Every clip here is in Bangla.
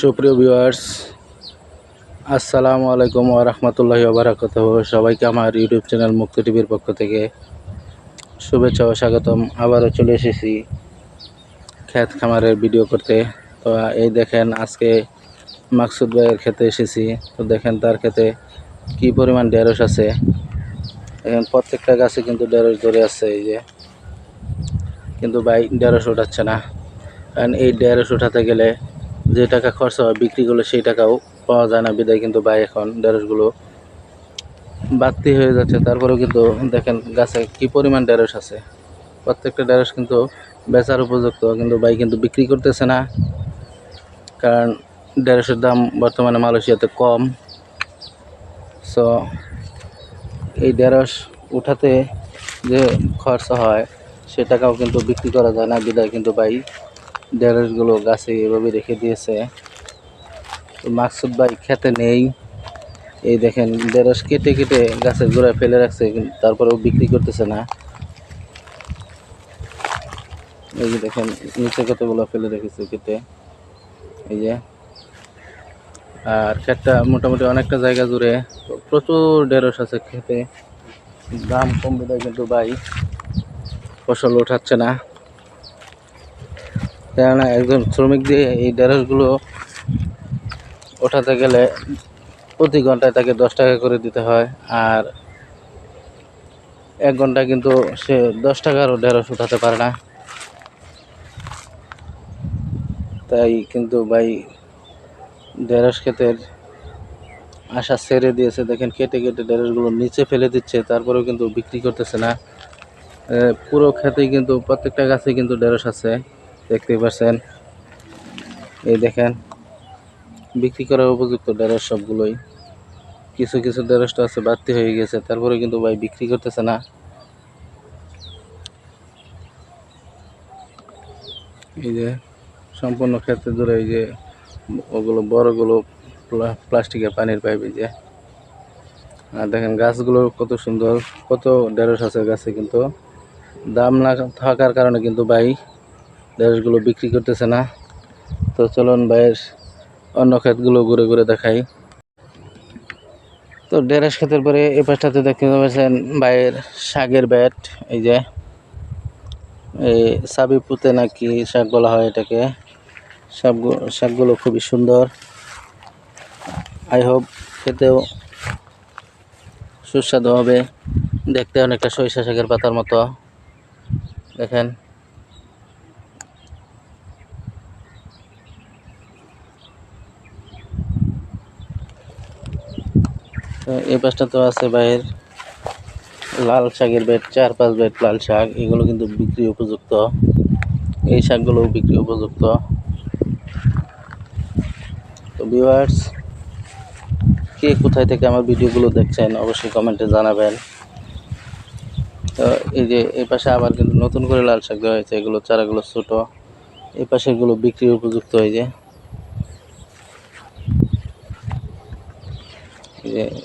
সুপ্রিয় ভিউয়ার্স, আসসালামু আলাইকুম ওয়া রাহমাতুল্লাহি ওয়া বারাকাতুহু। সবাইকে আমার ইউটিউব চ্যানেল মুক্ত টিভির পক্ষ থেকে শুভেচ্ছা ও স্বাগতম। আবারও চলে এসেছি ক্ষেত খামারের ভিডিও করতে। তো এই দেখেন, আজকে মাকসুদ ভাইয়ের ক্ষেতে এসেছি। তো দেখেন তার ক্ষেতে কি পরিমাণ ঢেঁড়স আছে। এখন প্রত্যেকটা গাছে কিন্তু ঢেঁড়স ধরে আছে, এই যে, কিন্তু ভাই ঢেঁড়স ওঠাচ্ছে না। কারণ এই ঢেঁড়স ওঠাতে গেলে যে টাকা খরচা হয় বিক্রি করলে সেই টাকাও পাওয়া যায় না, বিদায় কিন্তু ভাই এখন ঢেঁড়সগুলো বাড়তি হয়ে যাচ্ছে। তারপরেও কিন্তু দেখেন গাছে কি পরিমাণ ঢেঁড়স আছে। প্রত্যেকটা ঢেঁড়স কিন্তু বেচার উপযুক্ত, কিন্তু ভাই কিন্তু বিক্রি করতেছে না, কারণ ঢেঁড়সের দাম বর্তমানে মালয়েশিয়াতে কম। সো এই ঢেঁড়স উঠাতে যে খরচা হয় সে টাকাও কিন্তু বিক্রি করা যায় না, বিদায় কিন্তু ভাই ঢেঁড়সগুলো গাছে এভাবে রেখে দিয়েছে। তো মাকসুদ ভাই খেতে নেই। এই দেখেন ঢেঁড়স কেটে কেটে গাছের গোড়ায় ফেলে রাখছে, তারপরেও বিক্রি করতেছে না। এই যে দেখেন নিচে কতগুলো ফেলে রেখেছে কেটে, এই যে। আর ক্ষেতটা মোটামুটি অনেকটা জায়গা জুড়ে, তো প্রচুর ঢেঁড়স আছে খেতে। দাম কম বিদায় কিন্তু ভাই ফসল ওঠাচ্ছে না, কেননা একজন শ্রমিক দিয়ে এই ঢেঁড়সগুলো ওঠাতে গেলে প্রতি ঘন্টায় তাকে 10 টাকা করে দিতে হয়। আর 1 ঘন্টা কিন্তু সে 10 টাকারও ঢেঁড়স উঠাতে পারে না। তাই কিন্তু ভাই ঢেঁড়স ক্ষেতের আশা ছেড়ে দিয়েছে। দেখেন কেটে কেটে ঢেঁড়সগুলো নিচে ফেলে দিচ্ছে, তারপরেও কিন্তু বিক্রি করতেছে না। পুরো ক্ষেতেই কিন্তু প্রত্যেকটা গাছে কিন্তু ঢেঁড়স আছে, দেখতেই পাচ্ছেন। এই দেখেন বিক্রি করার উপযুক্ত ঢেঁড়স সবগুলোই। কিছু কিছু ঢেঁড়স তো আছে বাড়তি হয়ে গেছে, তারপরে কিন্তু ভাই বিক্রি করতেছে না। এই যে সম্পূর্ণ ক্ষেত্রে জুড়ে এই যে ওগুলো বড়গুলো প্লাস্টিকের পানির পাইপ, এই যে। আর দেখেন গাছগুলো কত সুন্দর, কত ঢেঁড়স আছে গাছে, কিন্তু দাম না থাকার কারণে কিন্তু ভাই ঢেঁড়সগুলো বিক্রি করতেছে না। তো চলুন ভাইয়ের অন্য ক্ষেতগুলো ঘুরে ঘুরে দেখাই। তো ঢেঁড়স ক্ষেতের পরে এই পাশটাতে দেখতে পাচ্ছেন ভাইয়ের শাকের ব্যাট, এই যে এই সাবি পুঁতে নাকি শাক বলা হয় এটাকে। শাকগুলো খুবই সুন্দর, আই হোপ খেতেও সুস্বাদু হবে। দেখতে অনেকটা সরিষা শাকের পাতার মতো, দেখেন। তো এই পাশটা তো আছে ভাইয়ের লাল শাকের বেড, 4-5 বেড লাল শাক। এগুলো কিন্তু বিক্রি উপযুক্ত, এই শাকগুলোও বিক্রি উপযুক্ত। তো ভিউয়ার্স, কে কোথায় থেকে আমার ভিডিওগুলো দেখছেন অবশ্যই কমেন্টে জানাবেন। তো এই যে এই পাশে আবার কিন্তু নতুন করে লাল শাক দেওয়া হয়েছে, এগুলো চারাগুলো ছোট। এই পাশেগুলো বিক্রি উপযুক্ত, এই যে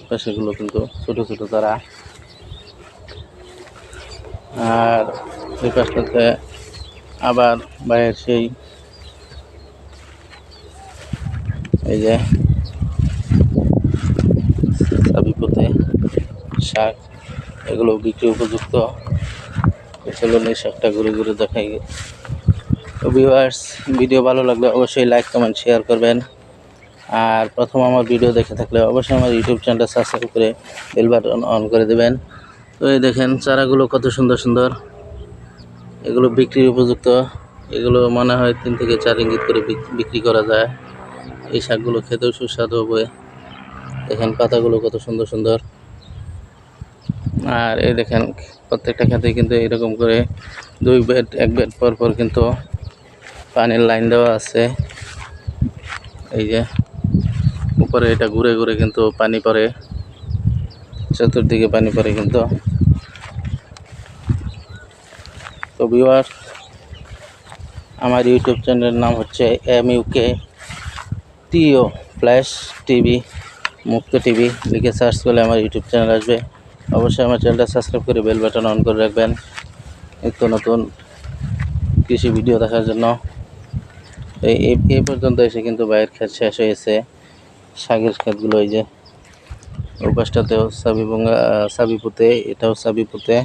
পাশেগুলো কিন্তু ছোট ছোট চারা। আর এই পাশটাতে আবার বাইরের সেই এই যে চাবিপথে শাক, এগুলো বিক্রি উপযুক্ত। চলুন এই শাকটা ঘুরে ঘুরে দেখাই। তো ভিউয়ার্স, ভিডিও ভালো লাগলে অবশ্যই লাইক কমেন্ট শেয়ার করবেন। আর প্রথম আমার ভিডিও দেখে থাকলে অবশ্যই আমার ইউটিউব চ্যানেলটা সাবস্ক্রাইব করে বেল বাটন অন করে দেবেন। তো এই দেখেন চারাগুলো কত সুন্দর সুন্দর, এগুলো বিক্রির উপযুক্ত। এগুলো মনে হয় 3 থেকে 4 রিঙ্গিত করে বিক্রি করা যায়। এই শাকগুলো খেতেও সুস্বাদু হবে। দেখেন পাতাগুলো কত সুন্দর সুন্দর। আর এই দেখেন প্রত্যেকটা ক্ষেত্রে কিন্তু এরকম করে 2 বেড 1 বেড পর পর কিন্তু পানির লাইন দেওয়া আছে। এই যে উপরে এটা ঘুরে ঘুরে কিন্তু পানি পড়ে, চতুর্দিকে পানি পড়ে কিন্তু। তো ভিউয়ার, আমার ইউটিউব চ্যানেলের নাম হচ্ছে MUK TO ফ্ল্যাশ টিভি, মুক্ত টিভি লিখে সার্চ করলে আমার ইউটিউব চ্যানেল আসবে। অবশ্যই আমার চ্যানেলটা সাবস্ক্রাইব করে বেল বাটন অন করে রাখবেন নিত্য নতুন কৃষি ভিডিও দেখার জন্য। এই পর্যন্ত এসে কিন্তু ভাইয়ের ক্ষেত শেষ হয়েছে। শাকের ক্ষেতগুলো এই যে ওই পাশটাতেও সাবি পুঁতে, এটাও সাবি পুঁতে,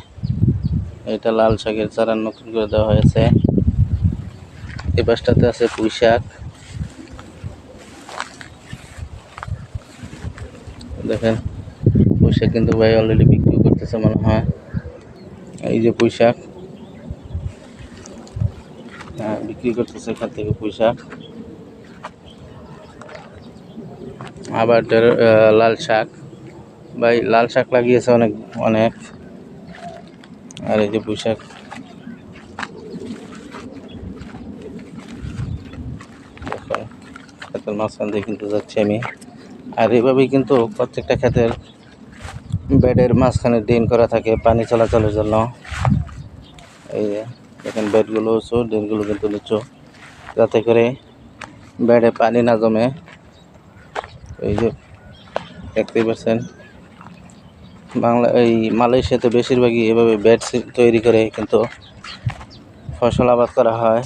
এটা লাল শাকের চারা নতুন করে দেওয়া হয়েছে। এই পাশটাতে আছে পুঁই শাক, দেখেন পুঁই শাক কিন্তু ভাই অলরেডি বিক্রি করতেছে মনে হয়। এই যে পুঁই শাক, হ্যাঁ বিক্রি করতেছে এখান থেকে পুঁই শাক। আবার লাল শাক, ভাই লাল শাক লাগিয়েছে অনেক অনেক। আর এই যে পুঁই শাক, দেখুন ক্ষেতের মাঝখান দিয়ে কিন্তু যাচ্ছি আমি। আর এইভাবেই কিন্তু প্রত্যেকটা ক্ষেতের বেডের মাঝখানে ড্রেন করা থাকে পানি চলাচলের জন্য। এই যে দেখেন বেডগুলো উঁচু, ড্রেনগুলো কিন্তু নিচু, যাতে করে বেডে পানি না জমে। এই যে দেখতেই পাচ্ছেন এই মালয়েশিয়াতে বেশিরভাগই এভাবে বেড তৈরি করে কিন্তু ফসল আবাদ করা হয়,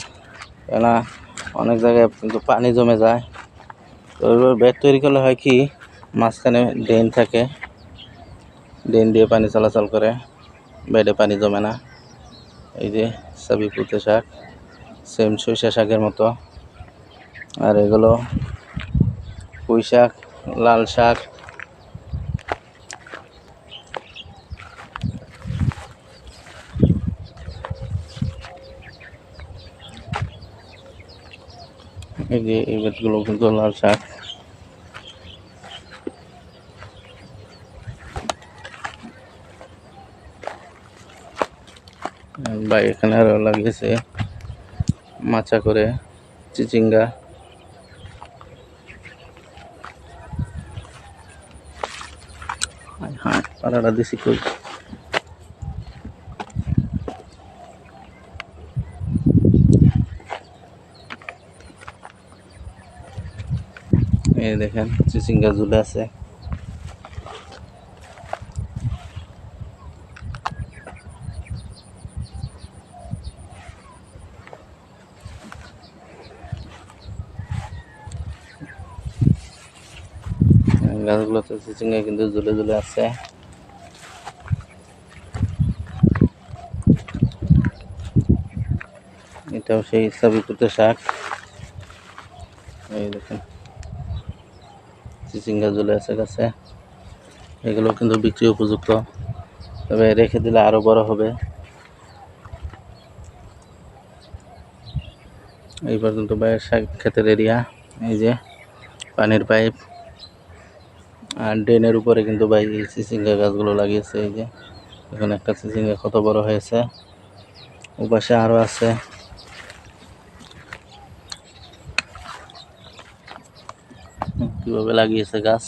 কেননা অনেক জায়গায় কিন্তু পানি জমে যায়। তো এইভাবে বেড তৈরি করলে হয় কি, মাঝখানে ড্রেন থাকে, ড্রেন দিয়ে পানি চলাচল করে, বেডে পানি জমে না। এই যে সাবি পুঁতে শাক, সেম সরিষা শাকের মতো। আর এগুলো পুঁই শাক, লাল শাক। এই যে এই বেডগুলো কিন্তু লাল শাক। ভাই এখানে আরো লাগিয়েছে মাচা করে চিচিঙ্গা। হ্যাঁ পাড়াটা দিছি কই, এই দেখেন চিচিঙ্গা ঝুলে আছে। গাছগুলোতে চিচিঙ্গা কিন্তু ঝুলে ঝুলে আছে। এটাও সেই সাবি পুঁতে শাক। এই দেখেন চিচিঙ্গা ঝুলে আছে গাছে। এগুলো কিন্তু বিক্রি উপযুক্ত, তবে রেখে দিলে আরো বড় হবে। এই পর্যন্ত ভাইয়ের শাক ক্ষেতের এরিয়া। এই যে পানির পাইপ, আর ড্রেনের উপরে কিন্তু ভাই এই চিচিঙ্গা গাছগুলো লাগিয়েছে। এই যে এখানে একটা চিচিঙ্গা কত বড় হয়েছে, ওপাশে আরো আছে। কিভাবে লাগিয়েছে গাছ,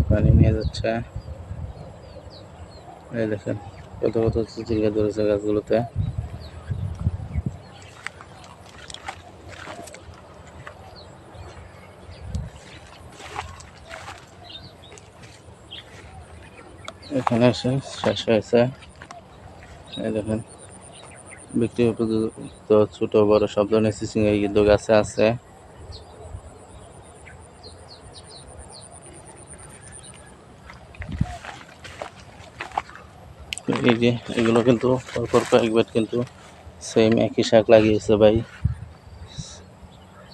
পানি নিয়ে যাচ্ছে। এই দেখেন কত কত চিচিঙ্গা ধরেছে গাছগুলোতে। এখানে এসে শেষ হয়েছে। এই দেখেন বিক্রি উপযুক্ত ছোট বড় সব ধরনের চিচিঙ্গা কিন্তু গাছে আছে। এই যে এগুলো কিন্তু পরপর কয়েকবার কিন্তু সেম একই শাক লাগিয়েছে ভাই।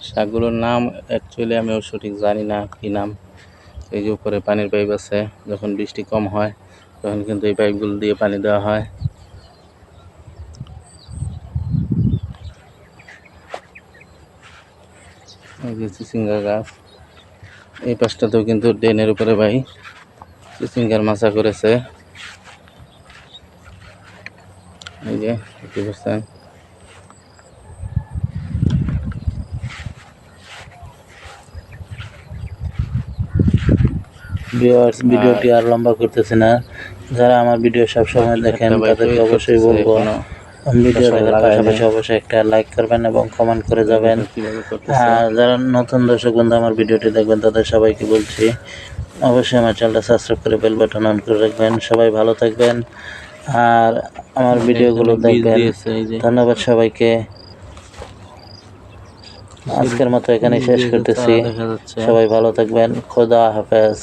শাকগুলোর নাম অ্যাকচুয়ালি আমিও সঠিক জানি না কি নাম। এই যে উপরে পানির পাইপ আছে, যখন বৃষ্টি কম হয় তখন কিন্তু এই পাইপগুলো দিয়ে পানি দেওয়া হয়। এই যে চিচিঙ্গা গাছ, এই পাশটাতেও কিন্তু ড্রেনের উপরে ভাই চিচিঙ্গার মাচা করেছে। এই যে দেখতে পাচ্ছেন। ভিডিওটি আর লম্বা করতেছে না, যারা আমার ভিডিও সবসময় দেখেন তাদেরকে অবশ্যই বলবো ভিডিও দেখার পাশাপাশি অবশ্যই একটা লাইক করবেন এবং কমেন্ট করে যাবেন। আর যারা নতুন দর্শক বন্ধু আমার ভিডিওটি দেখবেন তাদের সবাইকে বলছি অবশ্যই আমার চ্যানেলটা সাবস্ক্রাইব করে বেল বাটন অন করে রাখবেন। সবাই ভালো থাকবেন আর আমার ভিডিওগুলো দেখবেন। ধন্যবাদ সবাইকে। আজকের মতো এখানেই শেষ করতেছি। সবাই ভালো থাকবেন। খোদা হাফেজ।